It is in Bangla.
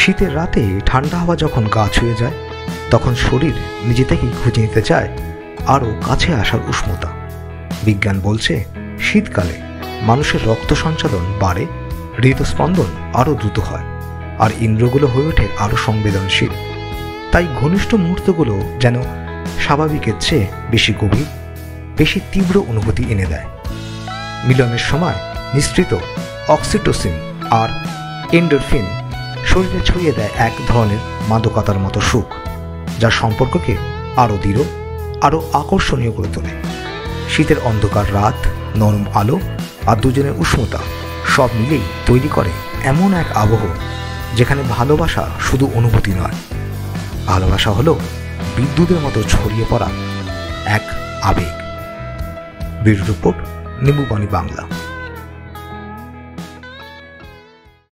শীতের রাতে ঠান্ডা হাওয়া যখন গা ছুঁয়ে যায় তখন শরীর নিজে থেকেই খুঁজে নিতে চায় আরও কাছে আসার উষ্ণতা। বিজ্ঞান বলছে শীতকালে মানুষের রক্ত সঞ্চালন বাড়ে, হৃদস্পন্দন আরও দ্রুত হয়, আর ইন্দ্রগুলো হয়ে ওঠে আরও সংবেদনশীল। তাই ঘনিষ্ঠ মুহূর্তগুলো যেন স্বাভাবিকের চেয়ে বেশি গভীর, বেশি তীব্র অনুভূতি এনে দেয়। মিলনের সময় নিঃসৃত অক্সিটোসিন আর এন্ডোরফিন শরীরে ছড়িয়ে দেয় এক ধরনের মাদকতার মতো সুখ, যা সম্পর্ককে আরও দৃঢ়, আরও আকর্ষণীয় করে তোলে। শীতের অন্ধকার রাত, নরম আলো আর দুজনের উষ্ণতা সব মিলেই তৈরি করে এমন এক আবহ যেখানে ভালোবাসা শুধু অনুভূতি নয়, ভালোবাসা হলো বিদ্যুতের মতো ছড়িয়ে পড়া এক আবেগ। Bureau report, Nimbupani Bangla.